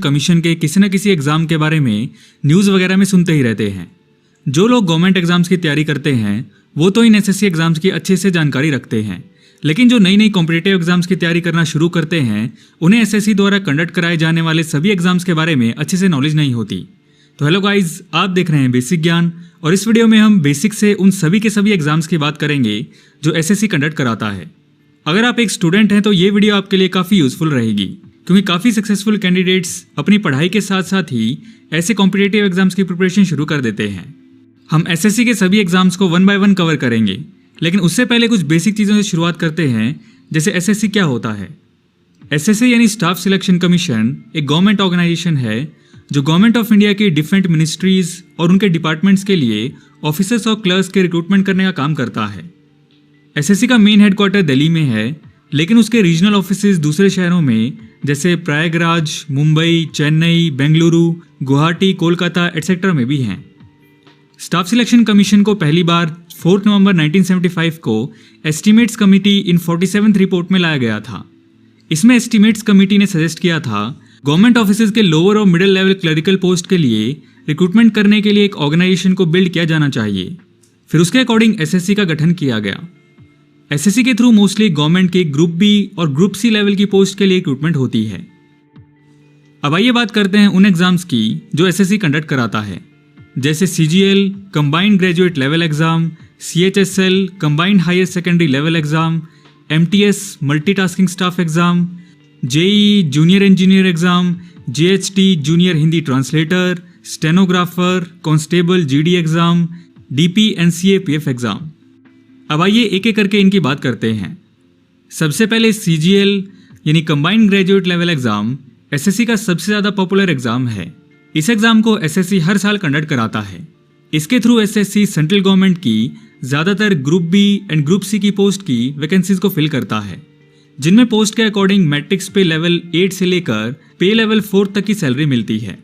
Commission के किसी न किसी एग्ज़ाम के बारे में न्यूज़ वगैरह में सुनते ही रहते हैं। जो लोग गवर्नमेंट एग्ज़ाम्स की तैयारी करते हैं वो तो इन एसएससी एग्ज़ाम्स की अच्छे से जानकारी रखते हैं, लेकिन जो नई नई कॉम्पिटिटिव एग्ज़ाम्स की तैयारी करना शुरू करते हैं उन्हें एसएससी द्वारा कंडक्ट कराए जाने वाले सभी एग्ज़ाम्स के बारे में अच्छे से नॉलेज नहीं होती। तो हेलो गाइज, आप देख रहे हैं बेसिक ज्ञान और इस वीडियो में हम बेसिक से उन सभी के सभी एग्ज़ाम्स की बात करेंगे जो एसएससी कंडक्ट कराता है। अगर आप एक स्टूडेंट हैं तो ये वीडियो आपके लिए काफ़ी यूज़फुल रहेगी, क्योंकि काफ़ी सक्सेसफुल कैंडिडेट्स अपनी पढ़ाई के साथ साथ ही ऐसे कॉम्पिटिटिव एग्जाम्स की प्रिपरेशन शुरू कर देते हैं। हम एसएससी के सभी एग्जाम्स को वन बाय वन कवर करेंगे, लेकिन उससे पहले कुछ बेसिक चीज़ों से शुरुआत करते हैं, जैसे एसएससी क्या होता है। एसएससी यानी स्टाफ सिलेक्शन कमीशन एक गवर्नमेंट ऑर्गेनाइजेशन है जो गवर्नमेंट ऑफ इंडिया की डिफरेंट मिनिस्ट्रीज और उनके डिपार्टमेंट्स के लिए ऑफिसर्स और क्लर्क्स के रिक्रूटमेंट करने का काम करता है। एसएससी का मेन हेडक्वार्टर दिल्ली में है, लेकिन उसके रीजनल ऑफिसेज दूसरे शहरों में जैसे प्रयागराज, मुंबई, चेन्नई, बेंगलुरु, गुवाहाटी, कोलकाता एटसेट्रा में भी हैं। स्टाफ सिलेक्शन कमीशन को पहली बार 4 नवंबर 1975 को एस्टीमेट्स कमेटी इन 47th रिपोर्ट में लाया गया था। इसमें एस्टीमेट्स कमेटी ने सजेस्ट किया था गवर्नमेंट ऑफिसेज के लोअर और मिडिल लेवल क्लरिकल पोस्ट के लिए रिक्रूटमेंट करने के लिए एक ऑर्गेनाइजेशन को बिल्ड किया जाना चाहिए। फिर उसके अकॉर्डिंग एसएससी का गठन किया गया। एसएससी के थ्रू मोस्टली गवर्नमेंट के ग्रुप बी और ग्रुप सी लेवल की पोस्ट के लिए रिक्रूटमेंट होती है। अब आइए बात करते हैं उन एग्जाम्स की जो एसएससी कंडक्ट कराता है, जैसे CGL combined graduate level exam, CHSL combined higher secondary level exam, MTS multitasking staff exam, JEE junior engineer exam, JHT junior Hindi translator, stenographer, constable GD exam, DP NCA PF exam. अब आइए एक एक करके इनकी बात करते हैं। सबसे पहले सीजीएल यानी combined graduate level exam SSC का सबसे ज़्यादा पॉपुलर एग्जाम है। इस एग्जाम को एसएससी हर साल कंडक्ट कराता है। इसके थ्रू एसएससी सेंट्रल गवर्नमेंट की ज़्यादातर group B and group C की पोस्ट की वैकेंसीज को फिल करता है, जिनमें पोस्ट के अकॉर्डिंग मैट्रिक्स पे लेवल 8 से लेकर पे लेवल 4 तक की सैलरी मिलती है।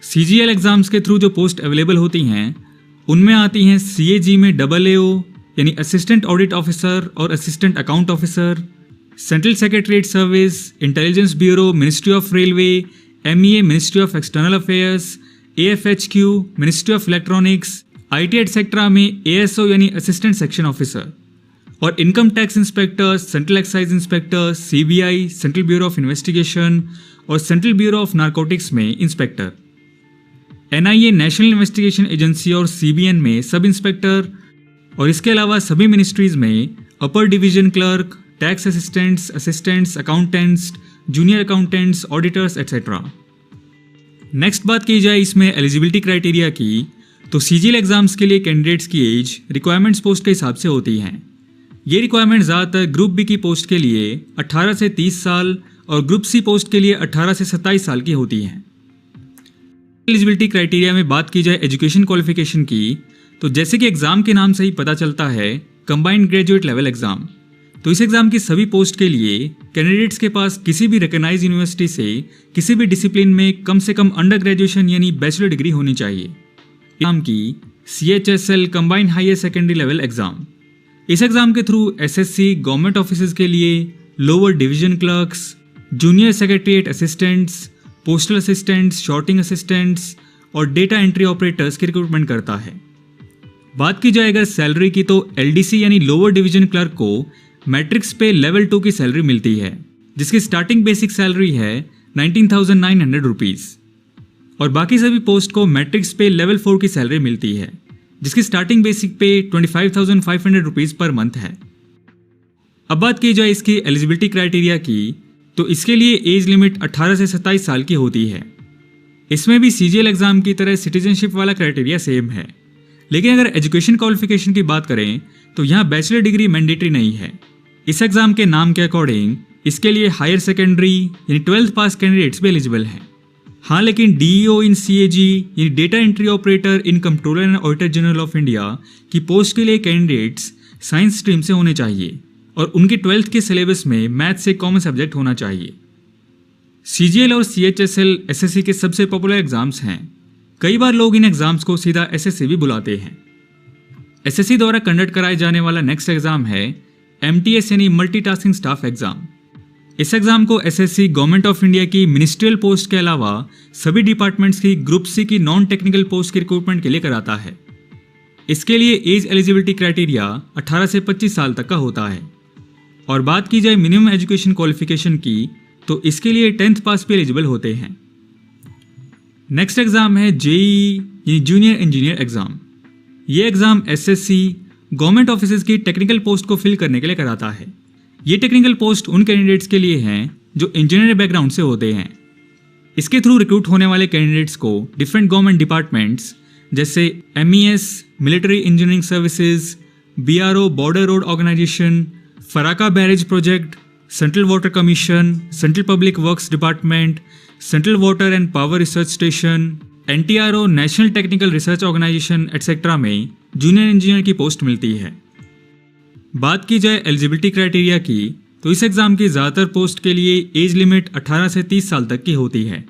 सीजीएल एग्जाम्स के थ्रू जो पोस्ट अवेलेबल होती हैं उनमें आती हैं सीएजी में AAO यानी असिस्टेंट ऑडिट ऑफिसर और assistant account officer, central secretariat service, intelligence bureau, ministry of railway, MEA ministry of external affairs, AFHQ ministry of electronics, IT etcetera में एएसओ यानी असिस्टेंट सेक्शन ऑफिसर, और income tax inspector, central excise inspector, CBI central bureau of investigation और central bureau of narcotics में inspector, NIA national investigation agency और CBN में sub inspector, और इसके अलावा सभी मिनिस्ट्रीज में upper division clerk, tax assistants, assistants, accountants, junior accountants, auditors etcetera. Next बात की जाए इसमें एलिजिबिलिटी क्राइटेरिया की, तो सीजीएल एग्जाम्स के लिए कैंडिडेट्स की एज रिक्वायरमेंट्स पोस्ट के हिसाब से होती हैं। ये रिक्वायरमेंट ज़्यादातर ग्रुप बी की पोस्ट के लिए 18 से 30 साल और ग्रुप सी पोस्ट के लिए 18 से 27 साल की होती हैं। एलिजिबिलिटी क्राइटेरिया में बात की जाए एजुकेशन क्वालिफिकेशन की, तो जैसे कि एग्जाम के नाम से ही पता चलता है कंबाइंड ग्रेजुएट लेवल एग्जाम, तो इस एग्जाम की सभी पोस्ट के लिए कैंडिडेट्स के पास किसी भी रिकॉग्नाइज्ड यूनिवर्सिटी से किसी भी डिसिप्लिन में कम से कम अंडर ग्रेजुएशन यानी बैचलर डिग्री होनी चाहिए। एग्जाम की CHSL combined higher secondary level exam, इस एग्जाम के थ्रू एसएससी गवर्नमेंट ऑफिसेज के लिए lower division clerks, junior secretariat assistants, postal assistants, sorting assistants और डेटा एंट्री ऑपरेटर्स की रिक्रूटमेंट करता है। बात की जाए अगर सैलरी की, तो एलडीसी यानी लोअर डिवीजन क्लर्क को मैट्रिक्स पे लेवल 2 की सैलरी मिलती है, जिसकी स्टार्टिंग बेसिक सैलरी है 19,900 रुपीज़, और बाकी सभी पोस्ट को मैट्रिक्स पे लेवल 4 की सैलरी मिलती है, जिसकी स्टार्टिंग बेसिक पे 25,500 रुपीज़ पर मंथ है। अब बात की जाए इसकी एलिजिबिलिटी क्राइटेरिया की, तो इसके लिए एज लिमिट 18 से 27 साल की होती है। इसमें भी सीजीएल एग्जाम की तरह सिटीजनशिप वाला क्राइटेरिया सेम है, लेकिन अगर एजुकेशन क्वालिफिकेशन की बात करें तो यहाँ बैचलर डिग्री मैंडेटरी नहीं है। इस एग्जाम के नाम के अकॉर्डिंग इसके लिए हायर सेकेंडरी यानी 12th पास कैंडिडेट्स भी एलिजिबल हैं। हाँ, लेकिन डीईओ इन सीएजी यानी data entry operator in controller and auditor general of India की पोस्ट के लिए कैंडिडेट्स साइंस स्ट्रीम से होने चाहिए और उनके 12th के सिलेबस में मैथ से कॉमन सब्जेक्ट होना चाहिए। सीजीएल और सीएचएसएल एसएससी के सबसे पॉपुलर एग्जाम्स हैं। कई बार लोग इन एग्जाम्स को सीधा एसएससी भी बुलाते हैं। एसएससी द्वारा कंडक्ट कराए जाने वाला नेक्स्ट एग्जाम है एमटीएस यानी मल्टीटास्किंग स्टाफ एग्जाम। इस एग्जाम को एसएससी गवर्नमेंट ऑफ इंडिया की मिनिस्ट्रियल पोस्ट के अलावा सभी डिपार्टमेंट्स की ग्रुप सी की नॉन टेक्निकल पोस्ट के रिक्रूटमेंट के लिए कराता है। इसके लिए एज एलिजिबिलिटी क्राइटेरिया 18 से 25 साल तक का होता है। और बात की जाए मिनिमम एजुकेशन क्वालिफिकेशन की, तो इसके लिए 10th पास भी एलिजिबल होते हैं। नेक्स्ट एग्जाम है जेईई जूनियर इंजीनियर एग्जाम। ये एग्जाम एसएससी गवर्नमेंट ऑफिसेज की टेक्निकल पोस्ट को फिल करने के लिए कराता है। ये टेक्निकल पोस्ट उन कैंडिडेट्स के लिए हैं जो इंजीनियर बैकग्राउंड से होते हैं। इसके थ्रू रिक्रूट होने वाले कैंडिडेट्स को डिफरेंट गवर्नमेंट डिपार्टमेंट्स जैसे MES military engineering services, BRO border road organisation, Farakka barrage project, central water commission, central public works department, central water and power research station, NTRO national technical research organisation etcetera में junior engineer की post मिलती है। बात की जाए eligibility criteria की, तो इस एग्जाम की ज़्यादातर पोस्ट के लिए एज लिमिट 18 से 30 साल तक की होती है,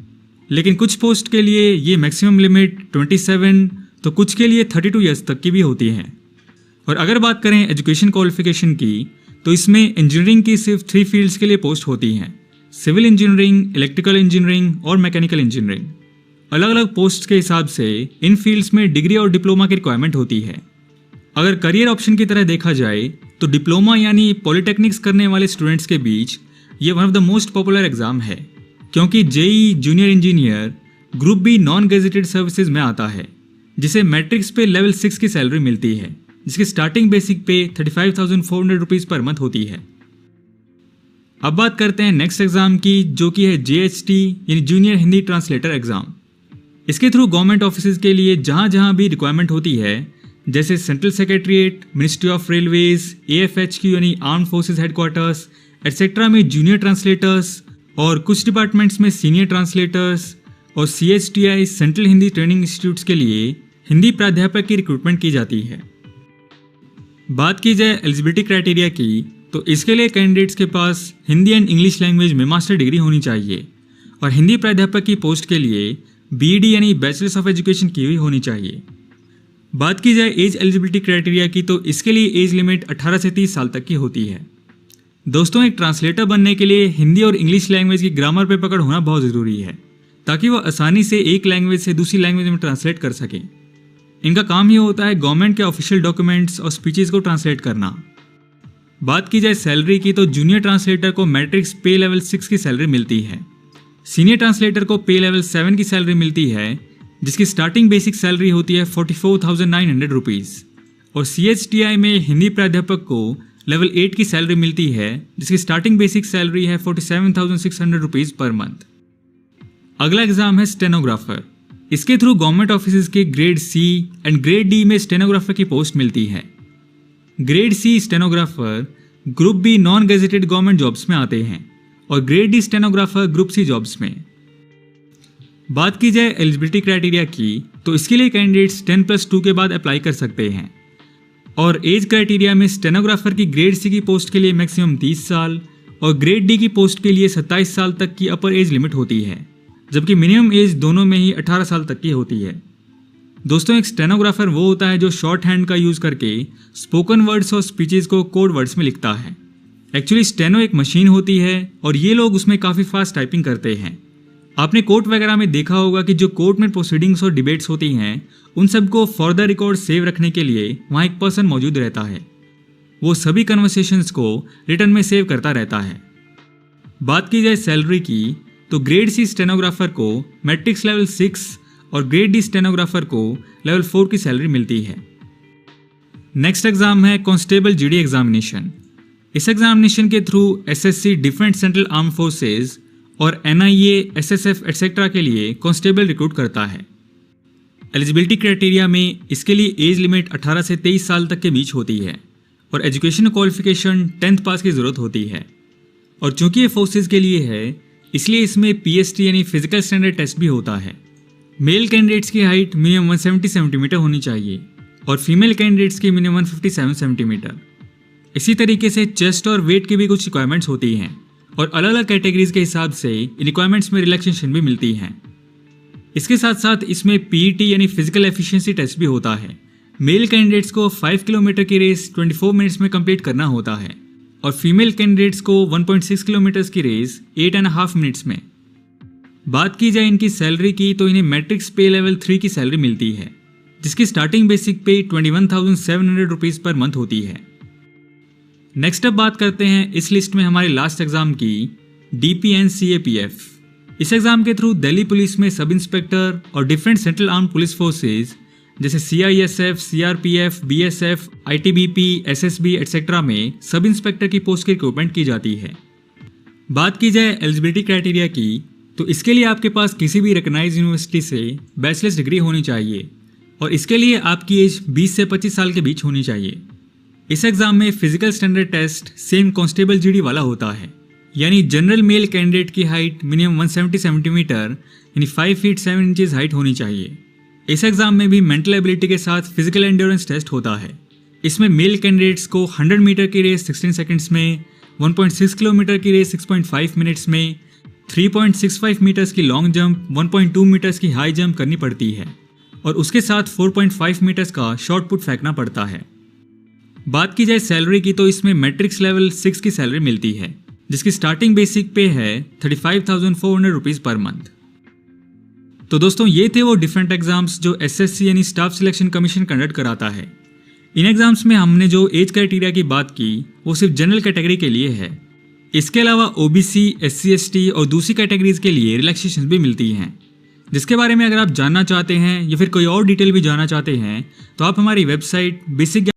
लेकिन कुछ पोस्ट के लिए ये मैक्सिमम लिमिट 27 तो कुछ के लिए 32 ईयर्स तक की भी होती है। और अगर बात करें एजुकेशन क्वालिफिकेशन की, तो इसमें इंजीनियरिंग की सिर्फ 3 फील्ड्स के लिए पोस्ट होती हैं: सिविल इंजीनियरिंग, इलेक्ट्रिकल इंजीनियरिंग और मैकेनिकल इंजीनियरिंग। अलग अलग पोस्ट के हिसाब से इन फील्ड्स में डिग्री और डिप्लोमा की रिक्वायरमेंट होती है। अगर करियर ऑप्शन की तरह देखा जाए तो डिप्लोमा यानी पॉलिटेक्निक्स करने वाले स्टूडेंट्स के बीच ये one of the most popular exam है, क्योंकि JE junior engineer group B non gazetted services में आता है, जिसे मैट्रिक्स पे लेवल 6 की सैलरी मिलती है, जिसकी स्टार्टिंग बेसिक पे 35,400 रुपीज़ पर मंथ होती है। अब बात करते हैं नेक्स्ट एग्जाम की, जो कि है JHT यानी जूनियर हिंदी ट्रांसलेटर एग्जाम। इसके थ्रू गवर्नमेंट ऑफिसेज के लिए जहाँ जहाँ भी रिक्वायरमेंट होती है, जैसे central secretariat, ministry of railways, AFHQ यानी आर्म्ड फोर्सेज हेडक्वार्टर्स एटसेट्रा में जूनियर ट्रांसलेटर्स, और कुछ डिपार्टमेंट्स में सीनियर ट्रांसलेटर्स, और CHTI central Hindi training institutes के लिए हिंदी प्राध्यापक की रिक्रूटमेंट की जाती है। बात की जाए एलिजिबिलिटी क्राइटेरिया की, तो इसके लिए कैंडिडेट्स के पास हिंदी एंड इंग्लिश लैंग्वेज में मास्टर डिग्री होनी चाहिए, और हिंदी प्राध्यापक की पोस्ट के लिए BEd यानी बैचलर्स ऑफ एजुकेशन की हुई होनी चाहिए। बात की जाए एज एलिजिबिलिटी क्राइटेरिया की, तो इसके लिए एज लिमिट 18 से 30 साल तक की होती है। दोस्तों, एक ट्रांसलेटर बनने के लिए हिंदी और इंग्लिश लैंग्वेज की ग्रामर पे पकड़ होना बहुत ज़रूरी है, ताकि वो आसानी से एक लैंग्वेज से दूसरी लैंग्वेज में ट्रांसलेट कर सकें। इनका काम ये होता है गवर्नमेंट के ऑफिशियल डॉक्यूमेंट्स और स्पीचेस को ट्रांसलेट करना। बात की जाए सैलरी की, तो जूनियर ट्रांसलेटर को मैट्रिक्स पे लेवल 6 की सैलरी मिलती है, सीनियर ट्रांसलेटर को पे लेवल 7 की सैलरी मिलती है, जिसकी स्टार्टिंग बेसिक सैलरी होती है 44,900 रुपीज़, और CHTI में हिंदी प्राध्यापक को लेवल 8 की सैलरी मिलती है, जिसकी स्टार्टिंग बेसिक सैलरी है 47,600 रुपीज़ पर मंथ। अगला एग्जाम है स्टेनोग्राफर। इसके थ्रू गवर्नमेंट ऑफिसेज के grade C and grade D में स्टेनोग्राफर की पोस्ट मिलती है। Grade C stenographer group B non gazetted government jobs में आते हैं, और grade D stenographer group C jobs में। बात की जाए एलिजिबिलिटी क्राइटेरिया की, तो इसके लिए कैंडिडेट्स 10+2 के बाद अप्लाई कर सकते हैं, और एज क्राइटेरिया में स्टेनोग्राफर की ग्रेड सी की पोस्ट के लिए मैक्सिमम 30 साल और ग्रेड डी की पोस्ट के लिए 27 साल तक की अपर एज लिमिट होती है, जबकि मिनिमम एज दोनों में ही 18 साल तक की होती है। दोस्तों, एक स्टेनोग्राफर वो होता है जो शॉर्ट हैंड का यूज़ करके स्पोकन वर्ड्स और स्पीचेस को कोड वर्ड्स में लिखता है। एक्चुअली स्टेनो एक मशीन होती है और ये लोग उसमें काफ़ी फास्ट टाइपिंग करते हैं। आपने कोर्ट वगैरह में देखा होगा कि जो कोर्ट में प्रोसीडिंग्स और डिबेट्स होती हैं, उन सबको फॉर द रिकॉर्ड सेव रखने के लिए वहाँ एक पर्सन मौजूद रहता है। वो सभी कन्वर्सेशंस को रिटर्न में सेव करता रहता है। बात की जाए सैलरी की, तो ग्रेड सी स्टेनोग्राफर को मैट्रिक्स लेवल 6 और ग्रेड डी स्टेनोग्राफर को लेवल 4 की सैलरी मिलती है। नेक्स्ट एग्जाम है कांस्टेबल GD एग्जामिनेशन। इस एग्जामिनेशन के through SSC different central arm forces और NIA, SSF एटसेट्रा के लिए कांस्टेबल रिक्रूट करता है। एलिजिबिलिटी क्राइटेरिया में इसके लिए एज लिमिट 18 से 23 साल तक के बीच होती है, और एजुकेशन क्वालिफिकेशन 10th पास की ज़रूरत होती है। और चूंकि ये फोर्सेज के लिए है, इसलिए इसमें PST यानी फिजिकल स्टैंडर्ड टेस्ट भी होता है। मेल कैंडिडेट्स की हाइट मिनिमम 170 सेंटीमीटर होनी चाहिए और फीमेल कैंडिडेट्स की मिनिमम 157 सेंटीमीटर। इसी तरीके से चेस्ट और वेट की भी कुछ रिक्वायरमेंट्स होती हैं, और अलग अलग कैटेगरीज के हिसाब से इन रिक्वायरमेंट्स में रिलैक्सेशन भी मिलती हैं। इसके साथ साथ इसमें PET यानी फिजिकल एफिशिएंसी टेस्ट भी होता है। मेल कैंडिडेट्स को 5 किलोमीटर की रेस 24 मिनट्स में कंप्लीट करना होता है, और फीमेल कैंडिडेट्स को 1.6 किलोमीटर्स की रेस 8.5 मिनट्स में। बात की जाए इनकी सैलरी की तो इन्हें मैट्रिक्स पे लेवल 3 की सैलरी मिलती है, जिसकी स्टार्टिंग बेसिक पे 21,700 रुपीज़ पर मंथ होती है। नेक्स्ट अब बात करते हैं इस लिस्ट में हमारे लास्ट एग्जाम की, DPNCAPF। इस एग्जाम के थ्रू दिल्ली पुलिस में सब इंस्पेक्टर और different central armed police forces जैसे CISF, CRPF, BSF, ITBP, SSB etcetera में सब इंस्पेक्टर की पोस्ट की रिक्रूटमेंट की जाती है। बात की जाए एलिजिबिलिटी क्राइटेरिया की तो इसके लिए आपके पास किसी भी रिकॉग्नाइज्ड यूनिवर्सिटी से बैचलर्स डिग्री होनी चाहिए और इसके लिए आपकी एज 20 से 25 साल के बीच होनी चाहिए। इस एग्जाम में physical standard test same constable GD वाला होता है, यानी जनरल मेल कैंडिडेट की हाइट मिनिमम 170 सेंटीमीटर यानी 5 फीट 7 इंचेस हाइट होनी चाहिए। इस एग्जाम में भी मेंटल एबिलिटी के साथ फिजिकल एंड्योरेंस टेस्ट होता है। इसमें मेल कैंडिडेट्स को 100 मीटर की रेस 16 सेकंड्स में, 1.6 किलोमीटर की रेस 6.5 मिनट्स में, 3.65 मीटर्स की लॉन्ग जंप, 1.2 मीटर्स की हाई जंप करनी पड़ती है और उसके साथ 4.5 मीटर्स का शॉर्ट पुट फेंकना पड़ता है। बात की जाए सैलरी की तो इसमें मैट्रिक्स लेवल 6 की सैलरी मिलती है, जिसकी स्टार्टिंग बेसिक पे है 35,400 रुपीज़ पर मंथ। तो दोस्तों ये थे वो डिफरेंट एग्जाम्स जो SSC यानी स्टाफ सिलेक्शन कमीशन कंडक्ट कराता है। इन एग्जाम्स में हमने जो एज क्राइटेरिया की बात की वो सिर्फ जनरल कैटेगरी के लिए है। इसके अलावा OBC, SC, ST और दूसरी कैटेगरीज के लिए रिलैक्सेशन भी मिलती हैं, जिसके बारे में अगर आप जानना चाहते हैं या फिर कोई और डिटेल भी जानना चाहते हैं तो आप हमारी वेबसाइट बेसिक